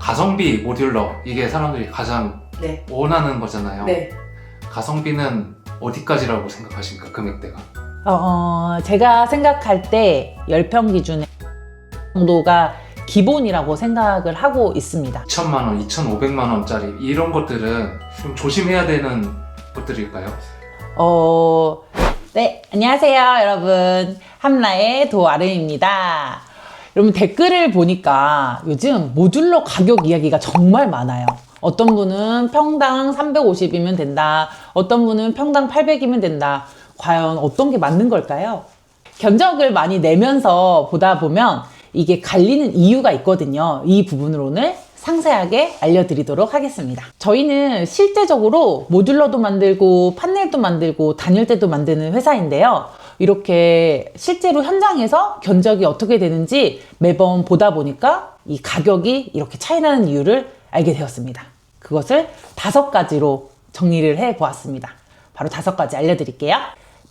가성비 모듈러 이게 사람들이 가장 네. 원하는 거잖아요. 네. 가성비는 어디까지라고 생각하십니까? 금액대가? 제가 생각할 때 10평 기준의 정도가 기본이라고 생각을 하고 있습니다. 2천만 원, 2,500만 원짜리 이런 것들은 좀 조심해야 되는 것들일까요? 네, 안녕하세요, 여러분. 함라의 도아름입니다. 여러분, 댓글을 보니까 요즘 모듈러 가격 이야기가 정말 많아요. 어떤 분은 평당 350이면 된다. 어떤 분은 평당 800이면 된다. 과연 어떤 게 맞는 걸까요? 견적을 많이 내면서 보다 보면 이게 갈리는 이유가 있거든요. 이 부분을 오늘 상세하게 알려드리도록 하겠습니다. 저희는 실제적으로 모듈러도 만들고 판넬도 만들고 단열재도 만드는 회사인데요. 이렇게 실제로 현장에서 견적이 어떻게 되는지 매번 보다 보니까 이 가격이 이렇게 차이 나는 이유를 알게 되었습니다. 그것을 5가지로 정리를 해 보았습니다. 바로 5가지 알려드릴게요.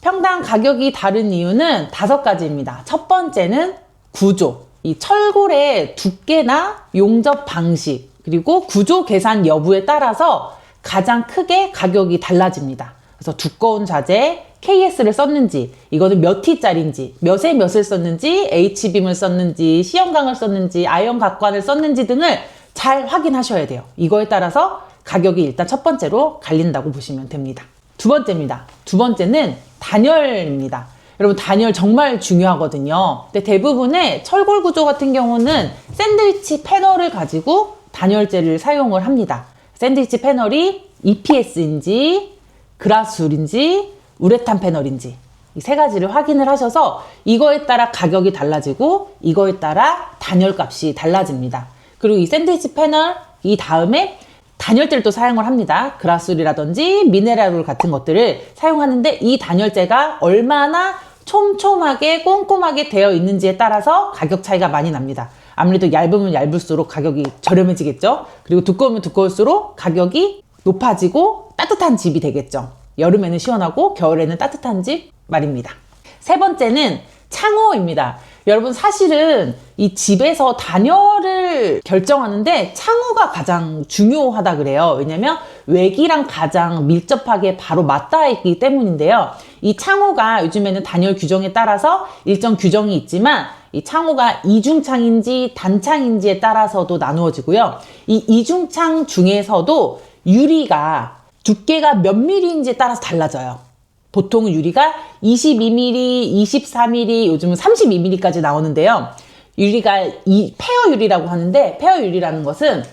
평당 가격이 다른 이유는 5가지입니다. 첫 번째는 구조. 이 철골의 두께나 용접 방식, 그리고 구조 계산 여부에 따라서 가장 크게 가격이 달라집니다. 그래서 두꺼운 자재, KS를 썼는지, 이거는 몇 T짜리인지, 몇에 몇을 썼는지, H빔을 썼는지, C형광을 썼는지, I형 각관을 썼는지 등을 잘 확인하셔야 돼요. 이거에 따라서 가격이 일단 첫 번째로 갈린다고 보시면 됩니다. 두 번째입니다. 두 번째는 단열입니다. 여러분, 단열 정말 중요하거든요. 근데 대부분의 철골 구조 같은 경우는 샌드위치 패널을 가지고 단열재를 사용을 합니다. 샌드위치 패널이 EPS인지 그라술인지 우레탄 패널인지 이 3가지를 확인을 하셔서 이거에 따라 가격이 달라지고 이거에 따라 단열값이 달라집니다. 그리고 이 샌드위치 패널 이 다음에 단열재를 또 사용을 합니다. 그라술이라든지 미네랄울 같은 것들을 사용하는데 이 단열재가 얼마나 촘촘하게 꼼꼼하게 되어 있는지에 따라서 가격 차이가 많이 납니다. 아무래도 얇으면 얇을수록 가격이 저렴해지겠죠. 그리고 두꺼우면 두꺼울수록 가격이 높아지고 따뜻한 집이 되겠죠. 여름에는 시원하고 겨울에는 따뜻한 집 말입니다. 세 번째는 창호입니다. 여러분, 사실은 이 집에서 단열을 결정하는데 창호가 가장 중요하다 그래요. 왜냐면 외기랑 가장 밀접하게 바로 맞닿아 있기 때문인데요. 이 창호가 요즘에는 단열 규정에 따라서 일정 규정이 있지만 이 창호가 이중창인지 단창인지에 따라서도 나누어지고요. 이 이중창 중에서도 유리가 두께가 몇 mm인지에 따라서 달라져요. 보통 유리가 22mm, 24mm, 요즘은 32mm까지 나오는데요. 유리가 페어 유리라고 하는데, 페어 유리라는 것은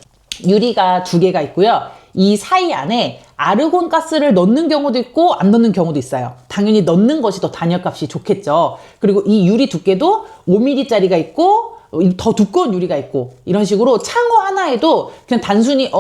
유리가 2개가 있고요. 이 사이 안에 아르곤 가스를 넣는 경우도 있고 안 넣는 경우도 있어요. 당연히 넣는 것이 더 단열값이 좋겠죠. 그리고 이 유리 두께도 5mm짜리가 있고 더 두꺼운 유리가 있고, 이런 식으로 창호 하나에도 그냥 단순히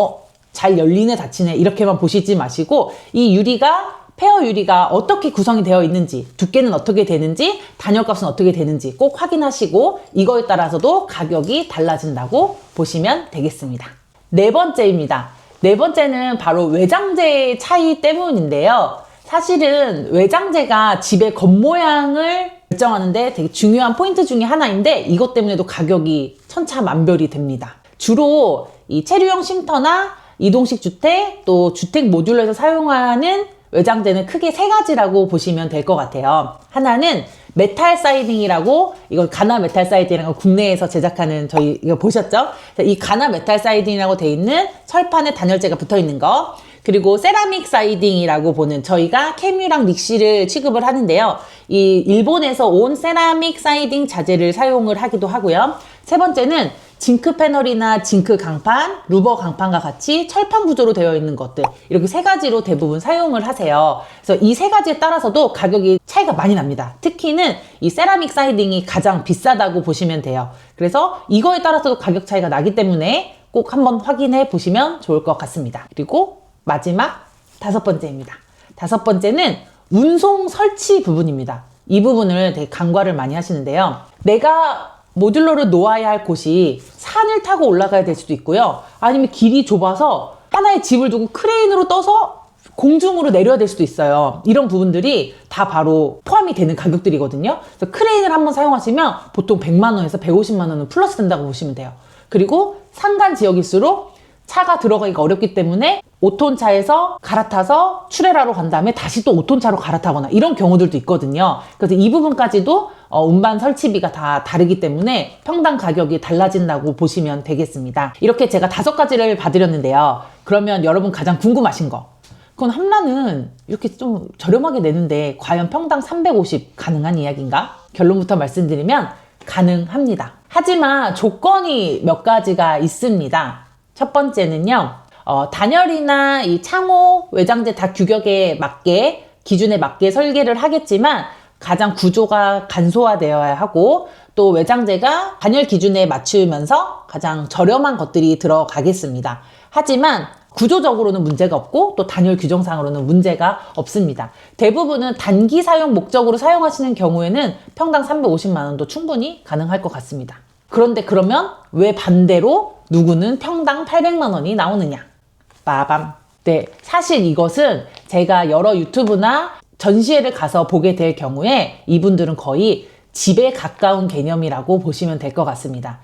잘 열리네 닫히네 이렇게만 보시지 마시고, 이 유리가 페어 유리가 어떻게 구성이 되어 있는지, 두께는 어떻게 되는지, 단열값은 어떻게 되는지 꼭 확인하시고 이거에 따라서도 가격이 달라진다고 보시면 되겠습니다. 네 번째입니다. 네 번째는 바로 외장재의 차이 때문인데요. 사실은 외장재가 집의 겉모양을 결정하는데 되게 중요한 포인트 중에 하나인데 이것 때문에도 가격이 천차만별이 됩니다. 주로 이 체류형 쉼터나 이동식 주택, 또 주택 모듈러에서 사용하는 외장재는 크게 3가지라고 보시면 될 것 같아요. 하나는 메탈 사이딩이라고, 이거 가나 메탈 사이딩이라고 국내에서 제작하는, 저희 이거 보셨죠? 이 가나 메탈 사이딩이라고 돼 있는 철판에 단열재가 붙어 있는 거. 그리고 세라믹 사이딩이라고 보는, 저희가 캐뮤랑 릭시를 취급을 하는데요. 이 일본에서 온 세라믹 사이딩 자재를 사용을 하기도 하고요. 세 번째는 징크 패널이나 징크 강판, 루버 강판과 같이 철판 구조로 되어 있는 것들, 이렇게 3가지로 대부분 사용을 하세요. 그래서 이 3가지에 따라서도 가격이 차이가 많이 납니다. 특히는 이 세라믹 사이딩이 가장 비싸다고 보시면 돼요. 그래서 이거에 따라서도 가격 차이가 나기 때문에 꼭 한번 확인해 보시면 좋을 것 같습니다. 그리고 마지막 5번째입니다. 5번째는 운송 설치 부분입니다. 이 부분을 되게 간과를 많이 하시는데요. 내가 모듈러를 놓아야 할 곳이 산을 타고 올라가야 될 수도 있고요. 아니면 길이 좁아서 하나의 집을 두고 크레인으로 떠서 공중으로 내려야 될 수도 있어요. 이런 부분들이 다 바로 포함이 되는 가격들이거든요. 그래서 크레인을 한번 사용하시면 보통 100만 원에서 150만 원은 플러스 된다고 보시면 돼요. 그리고 산간 지역일수록 차가 들어가기가 어렵기 때문에 5톤 차에서 갈아타서 출애라로 간 다음에 다시 또 5톤 차로 갈아타거나 이런 경우들도 있거든요. 그래서 이 부분까지도 운반 설치비가 다 다르기 때문에 평당 가격이 달라진다고 보시면 되겠습니다. 이렇게 제가 5가지를 봐드렸는데요. 그러면 여러분 가장 궁금하신 거, 그건 함라는 이렇게 좀 저렴하게 내는데 과연 평당 350 가능한 이야기인가? 결론부터 말씀드리면 가능합니다. 하지만 조건이 몇 가지가 있습니다. 첫 번째는요, 단열이나 이 창호, 외장재 다 규격에 맞게, 기준에 맞게 설계를 하겠지만 가장 구조가 간소화되어야 하고 또 외장재가 단열 기준에 맞추면서 가장 저렴한 것들이 들어가겠습니다. 하지만 구조적으로는 문제가 없고 또 단열 규정상으로는 문제가 없습니다. 대부분은 단기 사용 목적으로 사용하시는 경우에는 평당 350만 원도 충분히 가능할 것 같습니다. 그런데 그러면 왜 반대로 누구는 평당 800만 원이 나오느냐? 빠밤. 네, 사실 이것은 제가 여러 유튜브나 전시회를 가서 보게 될 경우에 이분들은 거의 집에 가까운 개념이라고 보시면 될 것 같습니다.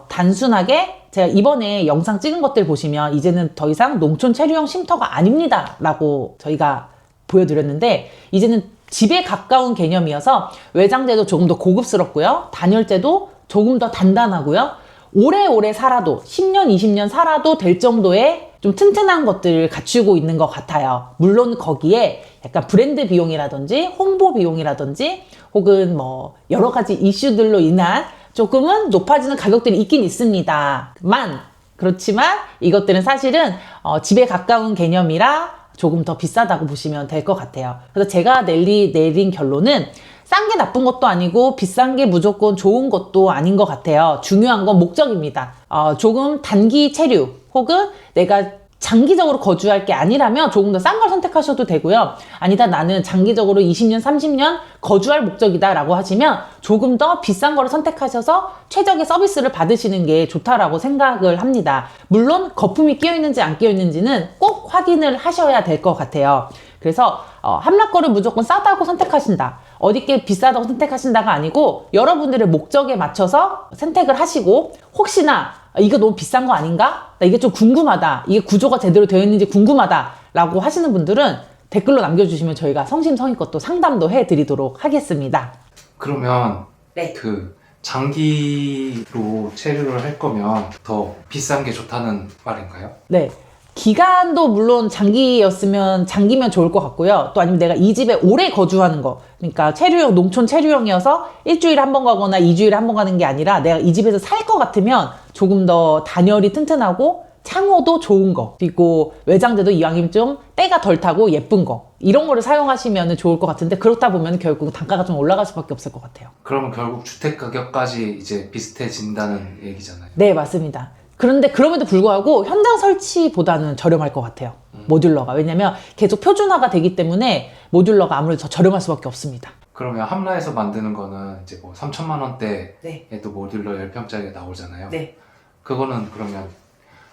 단순하게 제가 이번에 영상 찍은 것들 보시면 이제는 더 이상 농촌 체류용 쉼터가 아닙니다 라고 저희가 보여드렸는데 이제는 집에 가까운 개념이어서 외장재도 조금 더 고급스럽고요. 단열재도 조금 더 단단하고요. 오래오래 살아도 10년, 20년 살아도 될 정도의 좀 튼튼한 것들을 갖추고 있는 것 같아요. 물론 거기에 약간 브랜드 비용이라든지 홍보 비용이라든지 혹은 뭐 여러 가지 이슈들로 인한 조금은 높아지는 가격들이 있긴 있습니다만 그렇지만 이것들은 사실은 집에 가까운 개념이라 조금 더 비싸다고 보시면 될 것 같아요. 그래서 제가 내린 결론은 싼 게 나쁜 것도 아니고 비싼 게 무조건 좋은 것도 아닌 것 같아요. 중요한 건 목적입니다. 조금 단기 체류 혹은 내가 장기적으로 거주할 게 아니라면 조금 더 싼 걸 선택하셔도 되고요. 아니다 나는 장기적으로 20년, 30년 거주할 목적이다 라고 하시면 조금 더 비싼 거를 선택하셔서 최적의 서비스를 받으시는 게 좋다라고 생각을 합니다. 물론 거품이 끼어 있는지 안 끼어 있는지는 꼭 확인을 하셔야 될 것 같아요. 그래서 함라 거를 무조건 싸다고 선택하신다. 어디께 비싸다고 선택하신다가 아니고 여러분들의 목적에 맞춰서 선택을 하시고 혹시나 이거 너무 비싼 거 아닌가? 나 이게 좀 궁금하다. 이게 구조가 제대로 되어 있는지 궁금하다. 라고 하시는 분들은 댓글로 남겨주시면 저희가 성심성의껏 또 상담도 해드리도록 하겠습니다. 그러면 네. 그 장기로 체류를 할 거면 더 비싼 게 좋다는 말인가요? 네. 기간도 물론 장기면 좋을 것 같고요. 또 아니면 내가 이 집에 오래 거주하는 거. 그러니까 체류용, 농촌 체류용이어서 일주일에 한 번 가거나 2주일에 한 번 가는 게 아니라 내가 이 집에서 살 것 같으면 조금 더 단열이 튼튼하고 창호도 좋은 거. 그리고 외장재도 이왕이면 좀 때가 덜 타고 예쁜 거. 이런 거를 사용하시면 좋을 것 같은데 그렇다 보면 결국 단가가 좀 올라갈 수밖에 없을 것 같아요. 그러면 결국 주택 가격까지 이제 비슷해진다는 얘기잖아요. 네, 맞습니다. 그런데 그럼에도 불구하고 현장 설치보다는 저렴할 것 같아요. 모듈러가. 왜냐면 계속 표준화가 되기 때문에 모듈러가 아무래도 더 저렴할 수밖에 없습니다. 그러면 함라에서 만드는 거는 이제 뭐 3천만 원대에도 네. 모듈러 10평짜리가 나오잖아요. 네. 그거는 그러면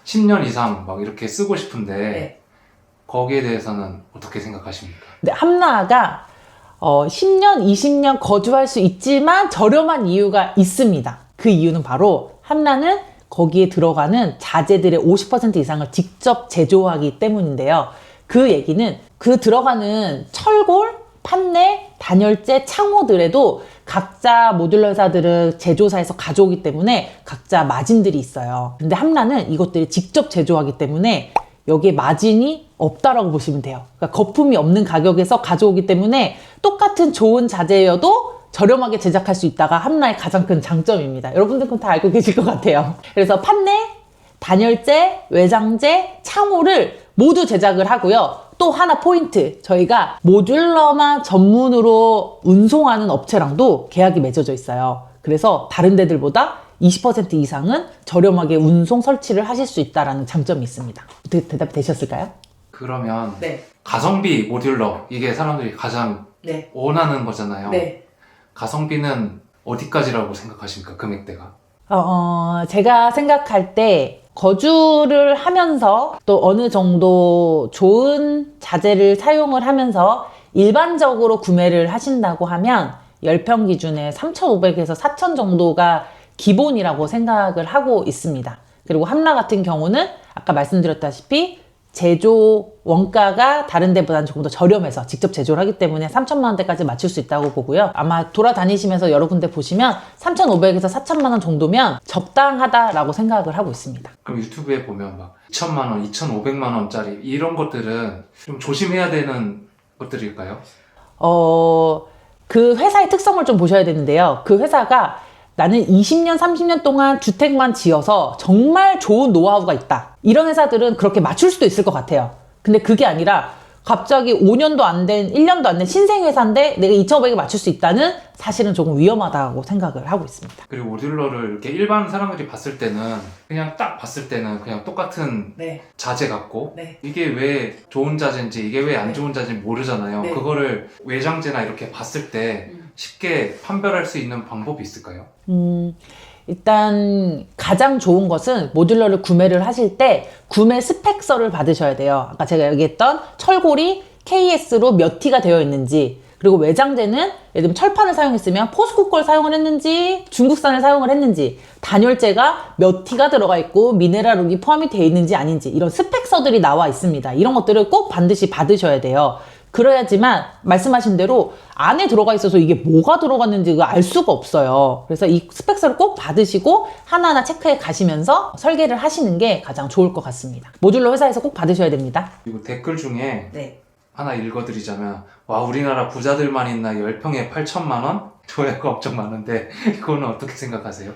10년 이상 막 이렇게 쓰고 싶은데 네. 거기에 대해서는 어떻게 생각하십니까? 근데 함라가 10년, 20년 거주할 수 있지만 저렴한 이유가 있습니다. 그 이유는 바로 함라는 거기에 들어가는 자재들의 50% 이상을 직접 제조하기 때문인데요. 그 얘기는 그 들어가는 철골, 판넬, 단열재, 창호들에도 각자 모듈러 회사들은 제조사에서 가져오기 때문에 각자 마진들이 있어요. 근데 함라는 이것들이 직접 제조하기 때문에 여기에 마진이 없다라고 보시면 돼요. 그러니까 거품이 없는 가격에서 가져오기 때문에 똑같은 좋은 자재여도 저렴하게 제작할 수 있다가 함라의 가장 큰 장점입니다. 여러분들 그건 다 알고 계실 것 같아요. 그래서 판넬, 단열재, 외장재, 창호를 모두 제작을 하고요. 또 하나 포인트, 저희가 모듈러만 전문으로 운송하는 업체랑도 계약이 맺어져 있어요. 그래서 다른 데들보다 20% 이상은 저렴하게 운송 설치를 하실 수 있다는 장점이 있습니다. 어떻게 대답이 되셨을까요? 그러면 네. 가성비 모듈러 이게 사람들이 가장 네. 원하는 거잖아요. 네. 가성비는 어디까지라고 생각하십니까? 금액대가? 제가 생각할 때 거주를 하면서 또 어느 정도 좋은 자재를 사용을 하면서 일반적으로 구매를 하신다고 하면 10평 기준에 3,500에서 4,000 정도가 기본이라고 생각을 하고 있습니다. 그리고 함라 같은 경우는 아까 말씀드렸다시피 제조 원가가 다른 데보다는 조금 더 저렴해서 직접 제조를 하기 때문에 3천만 원대까지 맞출 수 있다고 보고요. 아마 돌아다니시면서 여러 군데 보시면 3,500에서 4천만 원 정도면 적당하다라고 생각을 하고 있습니다. 그럼 유튜브에 보면 막 2천만 원, 2,500만 원짜리 이런 것들은 좀 조심해야 되는 것들일까요? 그 회사의 특성을 좀 보셔야 되는데요. 그 회사가 나는 20년, 30년 동안 주택만 지어서 정말 좋은 노하우가 있다. 이런 회사들은 그렇게 맞출 수도 있을 것 같아요. 근데 그게 아니라 갑자기 5년도 안 된, 1년도 안 된 신생 회사인데 내가 2,500에 맞출 수 있다는 사실은 조금 위험하다고 생각을 하고 있습니다. 그리고 모듈러를 이렇게 일반 사람들이 봤을 때는 그냥 딱 봤을 때는 그냥 똑같은 네. 자재 같고 네. 이게 왜 좋은 자재인지 이게 왜 안 네. 좋은 자재인지 모르잖아요. 네. 그거를 외장재나 이렇게 봤을 때 쉽게 판별할 수 있는 방법이 있을까요? 일단 가장 좋은 것은 모듈러를 구매를 하실 때 구매 스펙서를 받으셔야 돼요. 아까 제가 얘기했던 철골이 KS로 몇 T가 되어 있는지, 그리고 외장재는 예를 들면 철판을 사용했으면 포스코 걸 사용을 했는지 중국산을 사용을 했는지, 단열재가 몇 T가 들어가 있고 미네랄옥이 포함이 되어 있는지 아닌지 이런 스펙서들이 나와 있습니다. 이런 것들을 꼭 반드시 받으셔야 돼요. 그래야지만 말씀하신 대로 안에 들어가 있어서 이게 뭐가 들어갔는지 알 수가 없어요. 그래서 이 스펙서를 꼭 받으시고 하나하나 체크해 가시면서 설계를 하시는 게 가장 좋을 것 같습니다. 모듈러 회사에서 꼭 받으셔야 됩니다. 그리고 댓글 중에 네. 하나 읽어드리자면 와 우리나라 부자들만 있나 10평에 8천만 원? 조회가 엄청 많은데 이거는 어떻게 생각하세요?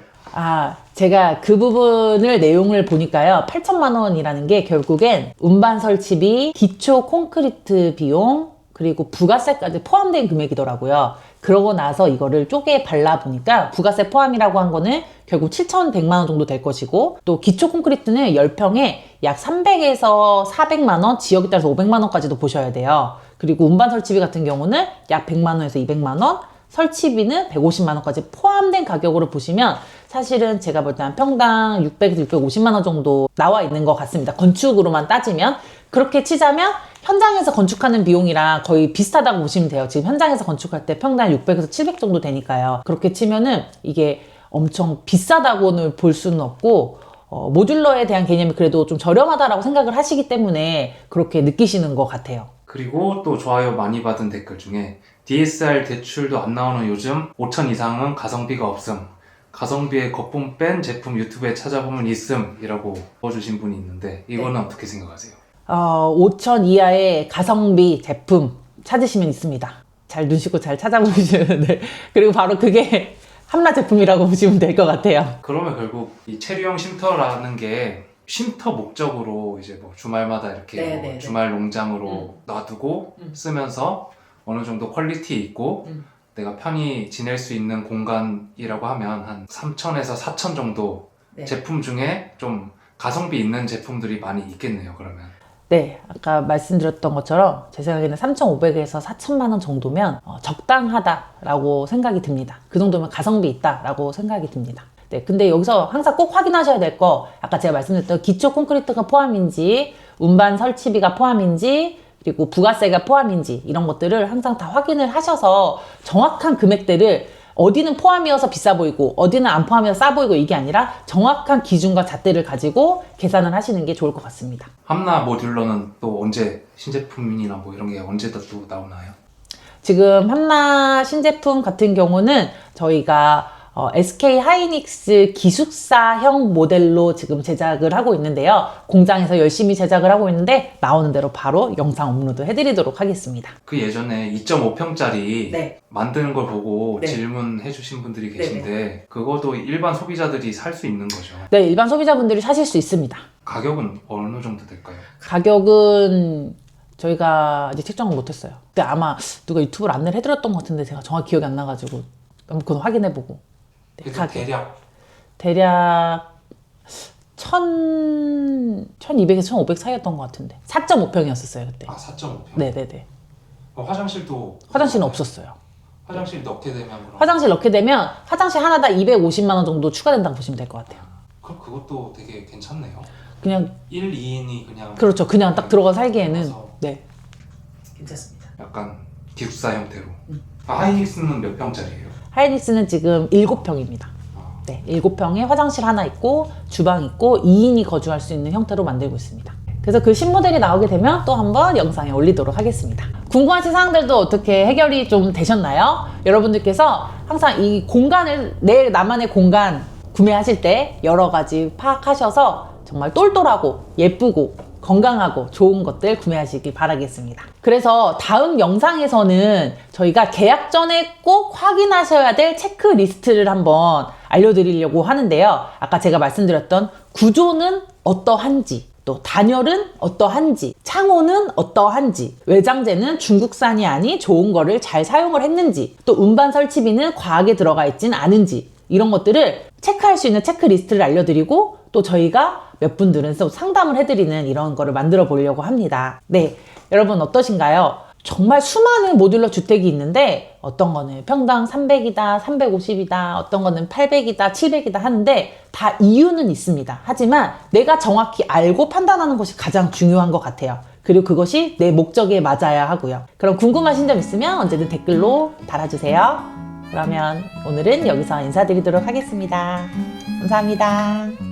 제가 그 부분을 내용을 보니까요. 8천만 원이라는 게 결국엔 운반 설치비, 기초 콘크리트 비용, 그리고 부가세까지 포함된 금액이더라고요. 그러고 나서 이거를 쪼개 발라보니까 부가세 포함이라고 한 거는 결국 7,100만 원 정도 될 것이고, 또 기초 콘크리트는 10평에 약 300에서 400만 원, 지역에 따라서 500만 원까지도 보셔야 돼요. 그리고 운반 설치비 같은 경우는 약 100만 원에서 200만 원, 설치비는 150만 원까지 포함된 가격으로 보시면 사실은 제가 볼 때 한 평당 600에서 650만 원 정도 나와 있는 것 같습니다. 건축으로만 따지면. 그렇게 치자면 현장에서 건축하는 비용이랑 거의 비슷하다고 보시면 돼요. 지금 현장에서 건축할 때 평당 600에서 700 정도 되니까요. 그렇게 치면은 이게 엄청 비싸다고는 볼 수는 없고, 모듈러에 대한 개념이 그래도 좀 저렴하다라고 생각을 하시기 때문에 그렇게 느끼시는 것 같아요. 그리고 또 좋아요 많이 받은 댓글 중에 DSR 대출도 안 나오는 요즘 5천 이상은 가성비가 없음. 가성비에 거품 뺀 제품 유튜브에 찾아보면 있음 이라고 써주신 분이 있는데 이거는 어떻게 생각하세요? 5천 이하의 가성비 제품 찾으시면 있습니다. 잘 눈 씻고 잘 찾아보시면 돼. 그리고 바로 그게 함라 제품이라고 보시면 될 것 같아요. 그러면 결국 이 체류형 쉼터라는 게 쉼터 목적으로 이제 뭐 주말마다 이렇게 뭐 주말 농장으로 놔두고 쓰면서 어느 정도 퀄리티 있고 내가 편히 지낼 수 있는 공간이라고 하면 한 3천에서 4천 정도 제품 중에 좀 가성비 있는 제품들이 많이 있겠네요, 그러면. 네, 아까 말씀드렸던 것처럼 제 생각에는 3,500에서 4천만 원 정도면 적당하다라고 생각이 듭니다. 그 정도면 가성비 있다라고 생각이 듭니다. 네, 근데 여기서 항상 꼭 확인하셔야 될 거, 아까 제가 말씀드렸던 기초 콘크리트가 포함인지, 운반 설치비가 포함인지, 그리고 부가세가 포함인지 이런 것들을 항상 다 확인을 하셔서 정확한 금액대를, 어디는 포함이어서 비싸 보이고 어디는 안 포함이어서 싸 보이고 이게 아니라 정확한 기준과 잣대를 가지고 계산을 하시는 게 좋을 것 같습니다. 함나 모듈러는 또 언제 신제품이나 뭐 이런 게 언제 또 나오나요? 지금 함나 신제품 같은 경우는 저희가 SK 하이닉스 기숙사형 모델로 지금 제작을 하고 있는데요. 공장에서 열심히 제작을 하고 있는데 나오는 대로 바로 영상 업로드 해드리도록 하겠습니다. 그 예전에 2.5평짜리 만드는 걸 보고 질문해 주신 분들이 계신데 그것도 일반 소비자들이 살 수 있는 거죠? 네, 일반 소비자분들이 사실 수 있습니다. 가격은 어느 정도 될까요? 가격은 저희가 아직 책정을 못했어요. 근데 아마 누가 유튜브로 안내를 해드렸던 것 같은데 제가 정확히 기억이 안 나가지고 한번 그건 확인해보고. 그래서 대략 1200에서 1500 사이였던 것 같은데 4.5평이었었어요 그때. 4.5평? 네네네. 화장실도? 화장실은 없었어요. 화장실 넣게 되면 그럼? 화장실 넣게 되면 화장실 하나당 250만 원 정도 추가된다고 보시면 될 것 같아요. 그럼 그것도 되게 괜찮네요. 그냥 1, 2인이 그냥 그렇죠. 그냥 딱 들어가 살기에는 들어가서. 네, 괜찮습니다. 약간 기숙사 형태로. 하이닉스는 몇 평짜리예요? 하이닉스는 지금 7평입니다. 네, 7평에 화장실 하나 있고 주방 있고 2인이 거주할 수 있는 형태로 만들고 있습니다. 그래서 그 신모델이 나오게 되면 또 한번 영상에 올리도록 하겠습니다. 궁금하신 사항들도 어떻게 해결이 좀 되셨나요? 여러분들께서 항상 이 공간을, 내 나만의 공간 구매하실 때 여러 가지 파악하셔서 정말 똘똘하고 예쁘고 건강하고 좋은 것들 구매하시길 바라겠습니다. 그래서 다음 영상에서는 저희가 계약 전에 꼭 확인하셔야 될 체크리스트를 한번 알려드리려고 하는데요. 아까 제가 말씀드렸던 구조는 어떠한지, 또 단열은 어떠한지, 창호는 어떠한지, 외장재는 중국산이 아닌 좋은 거를 잘 사용을 했는지, 또 운반 설치비는 과하게 들어가 있진 않은지, 이런 것들을 체크할 수 있는 체크리스트를 알려드리고 또 저희가 몇 분들은 또 상담을 해드리는 이런 거를 만들어 보려고 합니다. 네, 여러분 어떠신가요? 정말 수많은 모듈러 주택이 있는데 어떤 거는 평당 300이다, 350이다, 어떤 거는 800이다, 700이다 하는데 다 이유는 있습니다. 하지만 내가 정확히 알고 판단하는 것이 가장 중요한 것 같아요. 그리고 그것이 내 목적에 맞아야 하고요. 그럼 궁금하신 점 있으면 언제든 댓글로 달아주세요. 그러면 오늘은 여기서 인사드리도록 하겠습니다. 감사합니다.